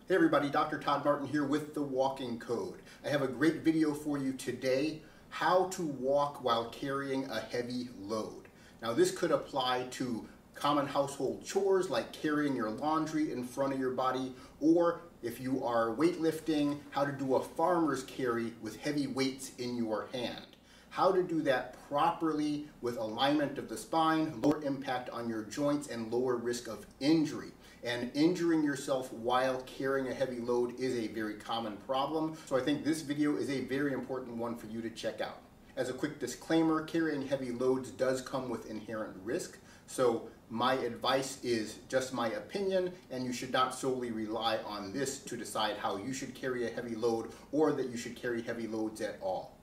Hey everybody, Dr. Todd Martin here with the Walking Code. I have a great video for you today, how to walk while carrying a heavy load. Now this could apply to common household chores like carrying your laundry in front of your body, or if you are weightlifting, how to do a farmer's carry with heavy weights in your hand. How to do that properly with alignment of the spine, lower impact on your joints, and lower risk of injury. And injuring yourself while carrying a heavy load is a very common problem. So I think this video is a very important one for you to check out. As a quick disclaimer, carrying heavy loads does come with inherent risk. So my advice is just my opinion, and you should not solely rely on this to decide how you should carry a heavy load or that you should carry heavy loads at all.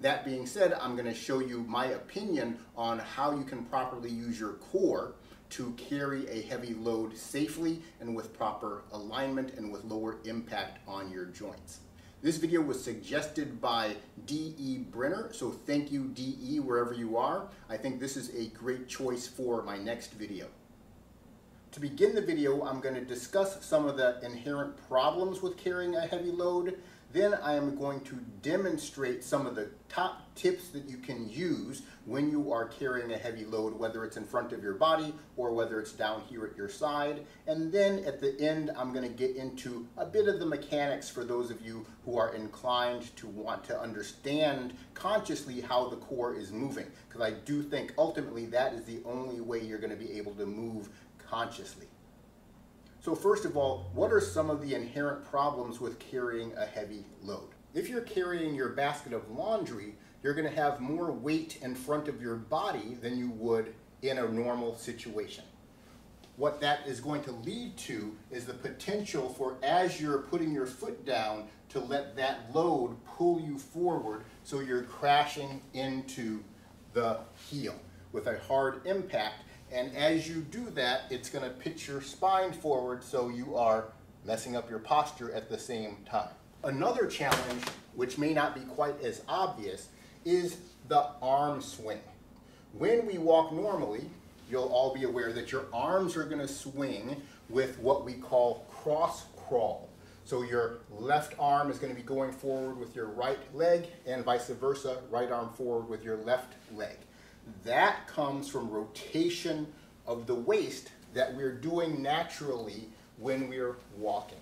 That being said, I'm going to show you my opinion on how you can properly use your core to carry a heavy load safely and with proper alignment and with lower impact on your joints. This video was suggested by D.E. Brenner, so thank you D.E. wherever you are. I think this is a great choice for my next video. To begin the video, I'm going to discuss some of the inherent problems with carrying a heavy load. Then I am going to demonstrate some of the top tips that you can use when you are carrying a heavy load, whether it's in front of your body or whether it's down here at your side. And then at the end, I'm going to get into a bit of the mechanics for those of you who are inclined to want to understand consciously how the core is moving, because I do think ultimately that is the only way you're going to be able to move consciously. So first of all, what are some of the inherent problems with carrying a heavy load? If you're carrying your basket of laundry, you're going to have more weight in front of your body than you would in a normal situation. What that is going to lead to is the potential for, as you're putting your foot down, to let that load pull you forward so you're crashing into the heel with a hard impact. And as you do that, it's going to pitch your spine forward, so you are messing up your posture at the same time. Another challenge, which may not be quite as obvious, is the arm swing. When we walk normally, you'll all be aware that your arms are going to swing with what we call cross crawl. So your left arm is going to be going forward with your right leg, and vice versa, right arm forward with your left leg. That comes from rotation of the waist that we're doing naturally when we're walking.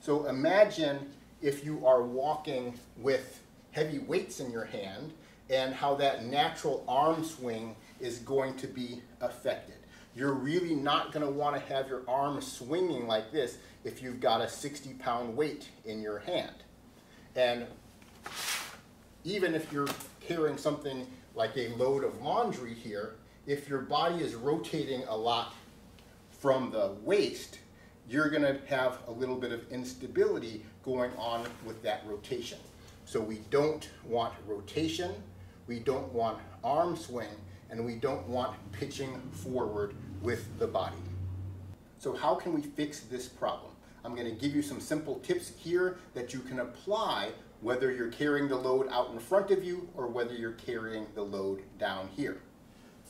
So imagine if you are walking with heavy weights in your hand and how that natural arm swing is going to be affected. You're really not going to want to have your arm swinging like this if you've got a 60-pound weight in your hand. And even if you're carrying something like a load of laundry here, if your body is rotating a lot from the waist, you're going to have a little bit of instability going on with that rotation. So we don't want rotation, we don't want arm swing, and we don't want pitching forward with the body. So how can we fix this problem? I'm going to give you some simple tips here that you can apply whether you're carrying the load out in front of you or whether you're carrying the load down here.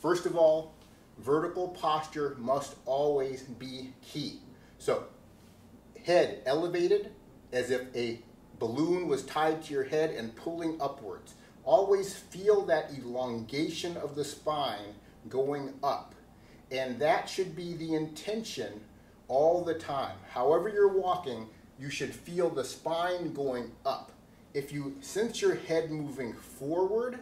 First of all, vertical posture must always be key. So, head elevated as if a balloon was tied to your head and pulling upwards. Always feel that elongation of the spine going up. And that should be the intention all the time. However you're walking, you should feel the spine going up. If you sense your head moving forward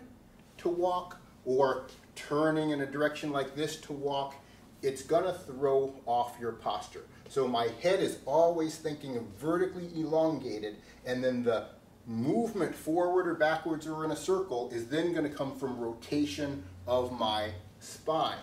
to walk or turning in a direction like this to walk, it's going to throw off your posture. So my head is always thinking vertically elongated, and then the movement forward or backwards or in a circle is then going to come from rotation of my spine,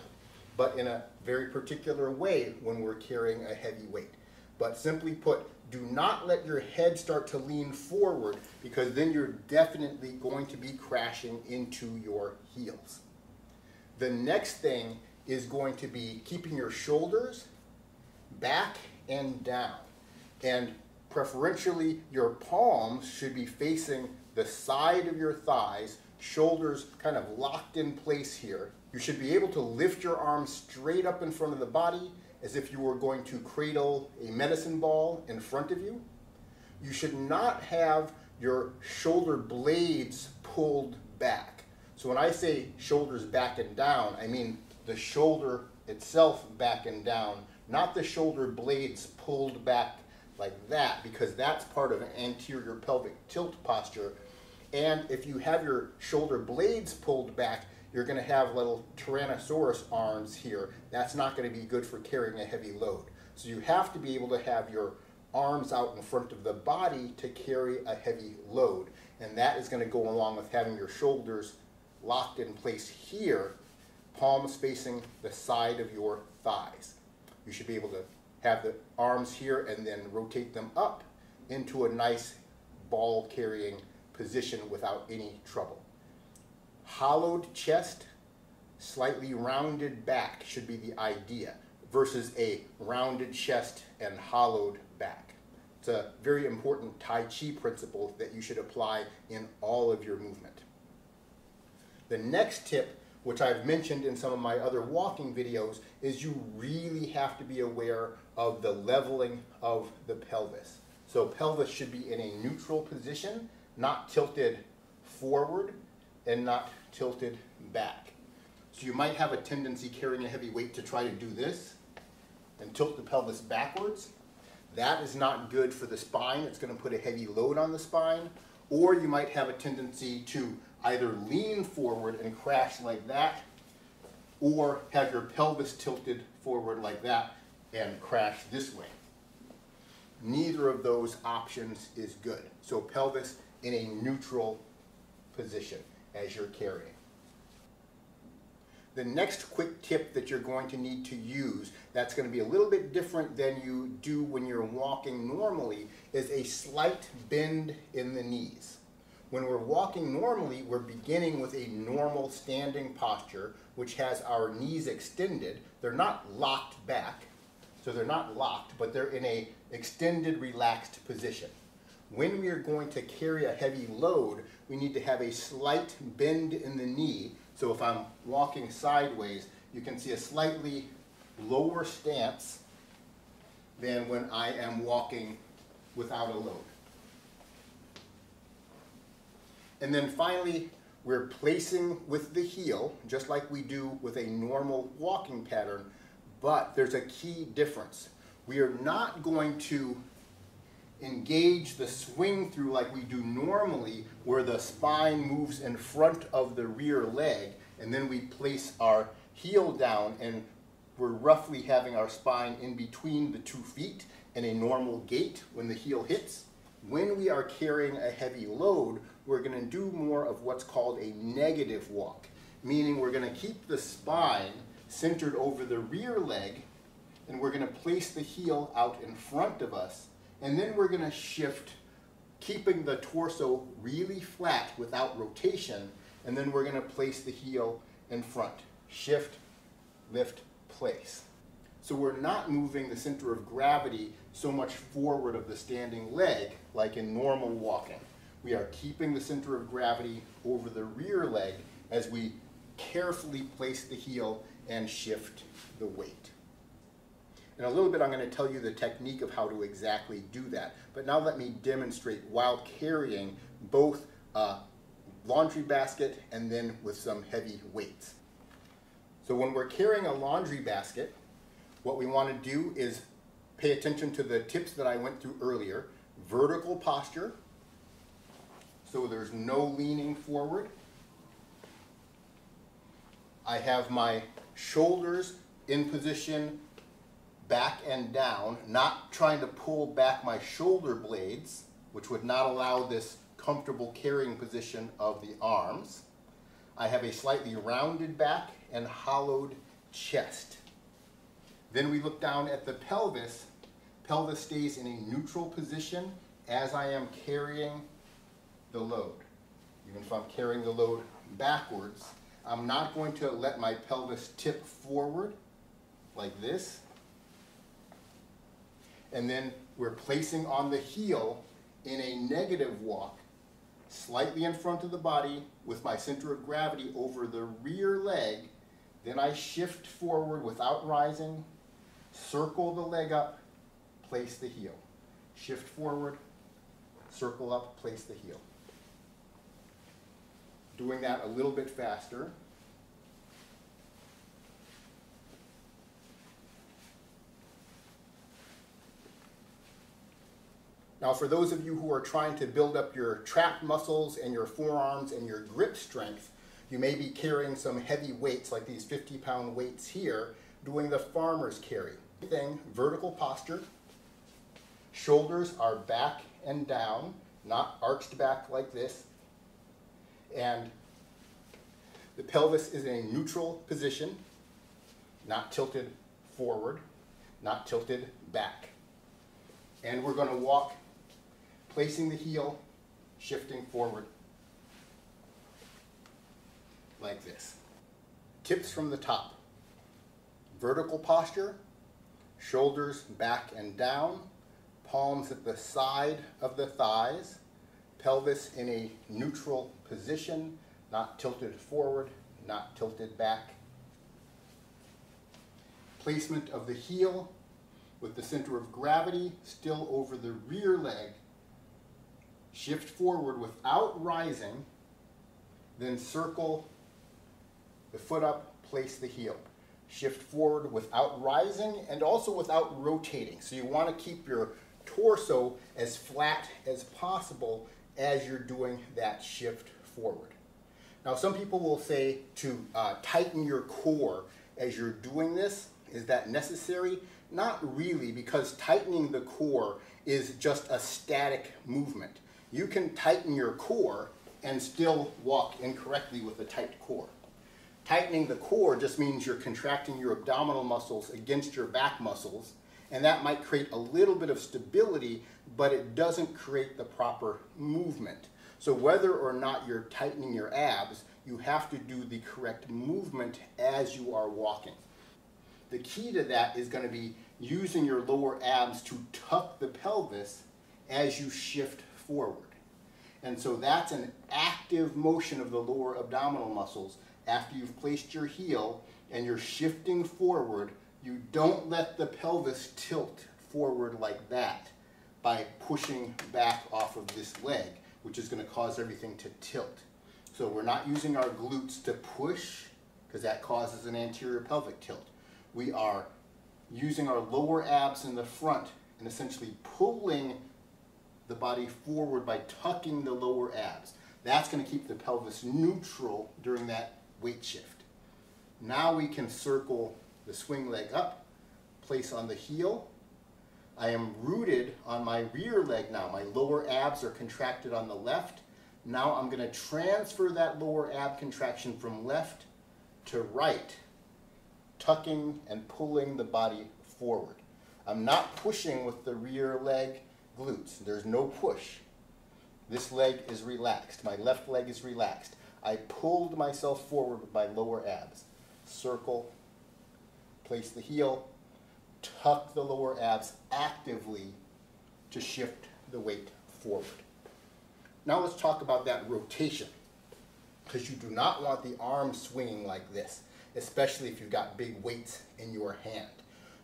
but in a very particular way when we're carrying a heavy weight. But simply put, do not let your head start to lean forward, because then you're definitely going to be crashing into your heels. The next thing is going to be keeping your shoulders back and down. And preferentially, your palms should be facing the side of your thighs, shoulders kind of locked in place here. You should be able to lift your arms straight up in front of the body as if you were going to cradle a medicine ball in front of you. You should not have your shoulder blades pulled back. So when I say shoulders back and down, I mean the shoulder itself back and down, not the shoulder blades pulled back like that, because that's part of an anterior pelvic tilt posture. And if you have your shoulder blades pulled back, you're going to have little Tyrannosaurus arms here. That's not going to be good for carrying a heavy load. So you have to be able to have your arms out in front of the body to carry a heavy load. And that is going to go along with having your shoulders locked in place here, palms facing the side of your thighs. You should be able to have the arms here and then rotate them up into a nice ball carrying position without any trouble. Hollowed chest, slightly rounded back should be the idea versus a rounded chest and hollowed back. It's a very important Tai Chi principle that you should apply in all of your movement. The next tip, which I've mentioned in some of my other walking videos, is you really have to be aware of the leveling of the pelvis. So pelvis should be in a neutral position, not tilted forward and not tilted back. So you might have a tendency carrying a heavy weight to try to do this and tilt the pelvis backwards. That is not good for the spine. It's going to put a heavy load on the spine. Or you might have a tendency to either lean forward and crash like that, or have your pelvis tilted forward like that and crash this way. Neither of those options is good. So pelvis in a neutral position as you're carrying. The next quick tip that you're going to need to use, that's going to be a little bit different than you do when you're walking normally, is a slight bend in the knees. When we're walking normally, we're beginning with a normal standing posture, which has our knees extended. They're not locked back, so they're not locked, but they're in a extended, relaxed position. When we are going to carry a heavy load, we need to have a slight bend in the knee. So if I'm walking sideways, you can see a slightly lower stance than when I am walking without a load. And then finally, we're placing with the heel, just like we do with a normal walking pattern, but there's a key difference. We are not going to engage the swing through like we do normally, where the spine moves in front of the rear leg, and then we place our heel down, and we're roughly having our spine in between the 2 feet in a normal gait when the heel hits. When we are carrying a heavy load, we're going to do more of what's called a negative walk, meaning we're going to keep the spine centered over the rear leg, and we're going to place the heel out in front of us, and then we're going to shift, keeping the torso really flat without rotation, and then we're going to place the heel in front. Shift, lift, place. So we're not moving the center of gravity so much forward of the standing leg like in normal walking. We are keeping the center of gravity over the rear leg as we carefully place the heel and shift the weight. In a little bit, I'm going to tell you the technique of how to exactly do that. But now let me demonstrate while carrying both a laundry basket and then with some heavy weights. So when we're carrying a laundry basket, what we want to do is pay attention to the tips that I went through earlier. Vertical posture, so there's no leaning forward. I have my shoulders in position back and down, not trying to pull back my shoulder blades, which would not allow this comfortable carrying position of the arms. I have a slightly rounded back and hollowed chest. Then we look down at the pelvis. Pelvis stays in a neutral position as I am carrying the load. Even if I'm carrying the load backwards, I'm not going to let my pelvis tip forward like this. And then we're placing on the heel in a negative walk, slightly in front of the body with my center of gravity over the rear leg. Then I shift forward without rising, Circle the leg up, place the heel. Shift forward, circle up, place the heel. Doing that a little bit faster. Now, for those of you who are trying to build up your trap muscles and your forearms and your grip strength, you may be carrying some heavy weights like these 50-pound weights here, doing the farmer's carry. Vertical posture. Shoulders are back and down, not arched back like this. And the pelvis is in a neutral position, not tilted forward, not tilted back. And we're going to walk, placing the heel, shifting forward, like this. Tips from the top. Vertical posture, shoulders back and down, palms at the side of the thighs, pelvis in a neutral position, not tilted forward, not tilted back. Placement of the heel with the center of gravity still over the rear leg. Shift forward without rising, then circle the foot up, place the heel. Shift forward without rising and also without rotating. So you want to keep your torso as flat as possible as you're doing that shift forward. Now, some people will say to tighten your core as you're doing this. Is that necessary? Not really, because tightening the core is just a static movement. You can tighten your core and still walk incorrectly with a tight core. Tightening the core just means you're contracting your abdominal muscles against your back muscles, and that might create a little bit of stability, but it doesn't create the proper movement. So whether or not you're tightening your abs, you have to do the correct movement as you are walking. The key to that is going to be using your lower abs to tuck the pelvis as you shift forward. And so that's an active motion of the lower abdominal muscles. After you've placed your heel and you're shifting forward, you don't let the pelvis tilt forward like that by pushing back off of this leg, which is going to cause everything to tilt. So we're not using our glutes to push, because that causes an anterior pelvic tilt. We are using our lower abs in the front and essentially pulling the body forward by tucking the lower abs. That's going to keep the pelvis neutral during that weight shift. Now we can circle the swing leg up, place on the heel. I am rooted on my rear leg now. My lower abs are contracted on the left. Now I'm going to transfer that lower ab contraction from left to right, tucking and pulling the body forward. I'm not pushing with the rear leg glutes. There's no push. This leg is relaxed. My left leg is relaxed. I pulled myself forward with my lower abs. Circle, place the heel, tuck the lower abs actively to shift the weight forward. Now let's talk about that rotation, because you do not want the arm swinging like this, especially if you've got big weights in your hand.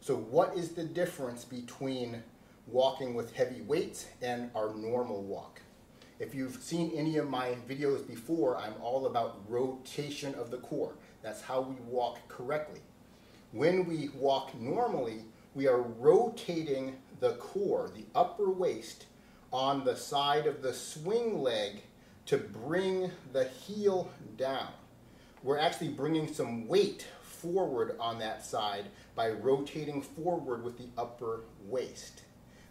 So what is the difference between walking with heavy weights and our normal walk? If you've seen any of my videos before, I'm all about rotation of the core. That's how we walk correctly. When we walk normally, we are rotating the core, the upper waist, on the side of the swing leg to bring the heel down. We're actually bringing some weight forward on that side by rotating forward with the upper waist.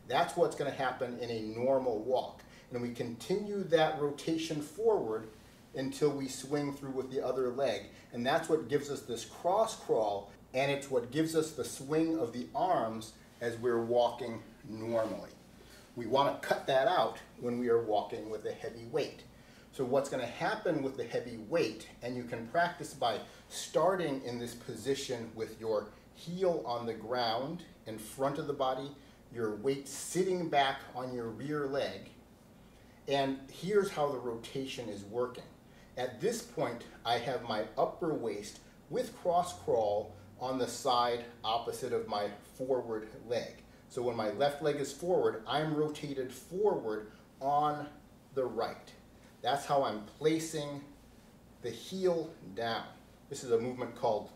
That's what's going to happen in a normal walk. And we continue that rotation forward until we swing through with the other leg. And that's what gives us this cross crawl, and it's what gives us the swing of the arms as we're walking normally. We want to cut that out when we are walking with a heavy weight. So what's going to happen with the heavy weight, and you can practice by starting in this position with your heel on the ground in front of the body, your weight sitting back on your rear leg, and here's how the rotation is working. At this point, I have my upper waist with cross crawl on the side opposite of my forward leg. So when my left leg is forward, I'm rotated forward on the right. That's how I'm placing the heel down. This is a movement called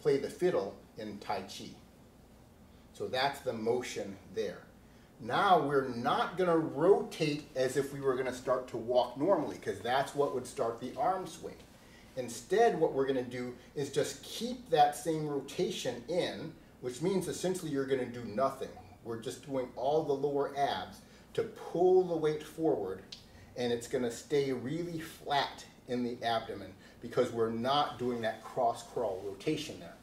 play the fiddle in Tai Chi. So that's the motion there. Now we're not going to rotate as if we were going to start to walk normally, because that's what would start the arm swing. Instead, what we're going to do is just keep that same rotation in, which means essentially you're going to do nothing. We're just doing all the lower abs to pull the weight forward, and it's going to stay really flat in the abdomen because we're not doing that cross crawl rotation there.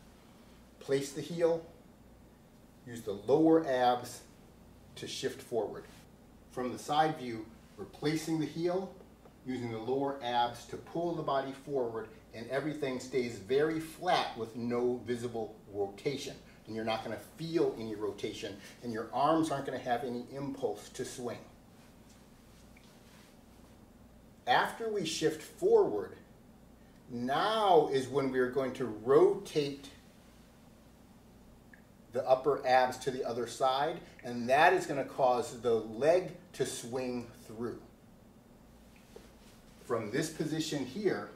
Place the heel, use the lower abs to shift forward. From the side view, we're placing the heel, using the lower abs to pull the body forward, and everything stays very flat with no visible rotation. And you're not going to feel any rotation, and your arms aren't going to have any impulse to swing. After we shift forward, now is when we are going to rotate the upper abs to the other side, and that is going to cause the leg to swing through. From this position here,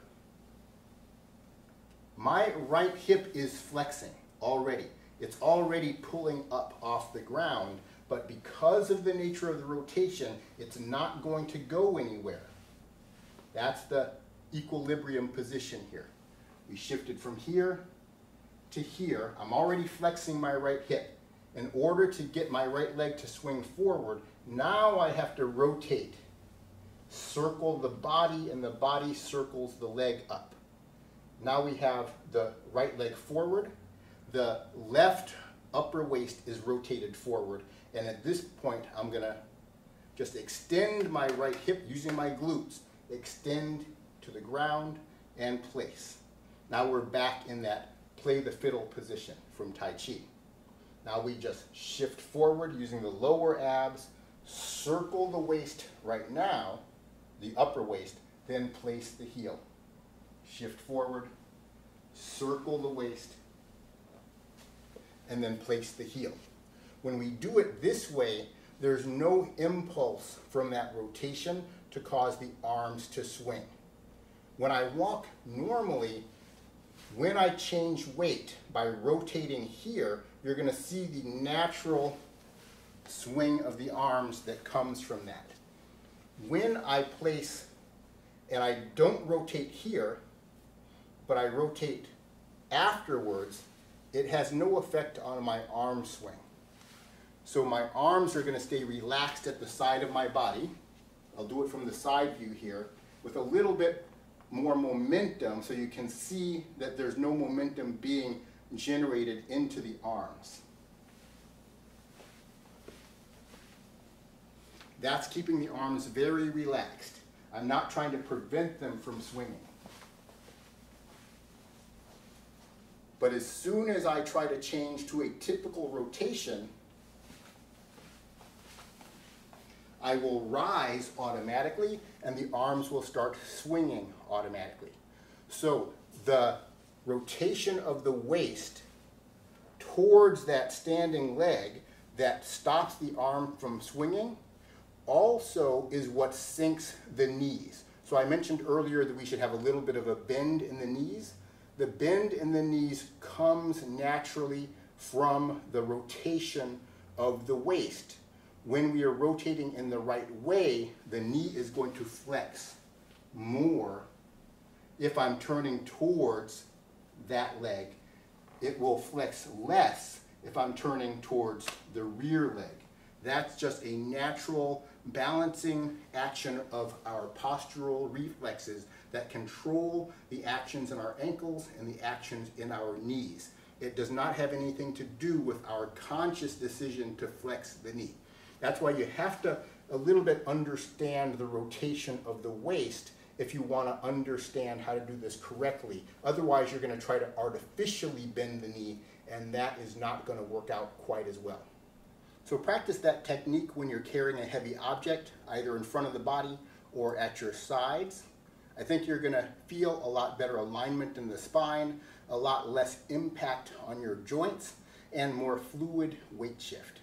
my right hip is flexing already. It's already pulling up off the ground, but because of the nature of the rotation, it's not going to go anywhere. That's the equilibrium position here. We shifted from here to here. I'm already flexing my right hip. In order to get my right leg to swing forward, now I have to rotate, circle the body, and the body circles the leg up. Now we have the right leg forward, the left upper waist is rotated forward, and at this point I'm going to just extend my right hip using my glutes, extend to the ground and place. Now we're back in that play the fiddle position from Tai Chi. Now we just shift forward using the lower abs, circle the waist right now, the upper waist, then place the heel. Shift forward, circle the waist, and then place the heel. When we do it this way, there's no impulse from that rotation to cause the arms to swing. When I walk normally, when I change weight by rotating here, you're going to see the natural swing of the arms that comes from that. When I place, and I don't rotate here, but I rotate afterwards, it has no effect on my arm swing. So my arms are going to stay relaxed at the side of my body. I'll do it from the side view here with a little bit more momentum so you can see that there's no momentum being generated into the arms. That's keeping the arms very relaxed. I'm not trying to prevent them from swinging. But as soon as I try to change to a typical rotation, I will rise automatically and the arms will start swinging automatically. So the rotation of the waist towards that standing leg that stops the arm from swinging also is what sinks the knees. So I mentioned earlier that we should have a little bit of a bend in the knees. The bend in the knees comes naturally from the rotation of the waist. When we are rotating in the right way, the knee is going to flex more. If I'm turning towards that leg, it will flex less if I'm turning towards the rear leg. That's just a natural balancing action of our postural reflexes that control the actions in our ankles and the actions in our knees. It does not have anything to do with our conscious decision to flex the knee. That's why you have to a little bit understand the rotation of the waist if you want to understand how to do this correctly. Otherwise, you're going to try to artificially bend the knee, and that is not going to work out quite as well. So practice that technique when you're carrying a heavy object, either in front of the body or at your sides. I think you're going to feel a lot better alignment in the spine, a lot less impact on your joints, and more fluid weight shift.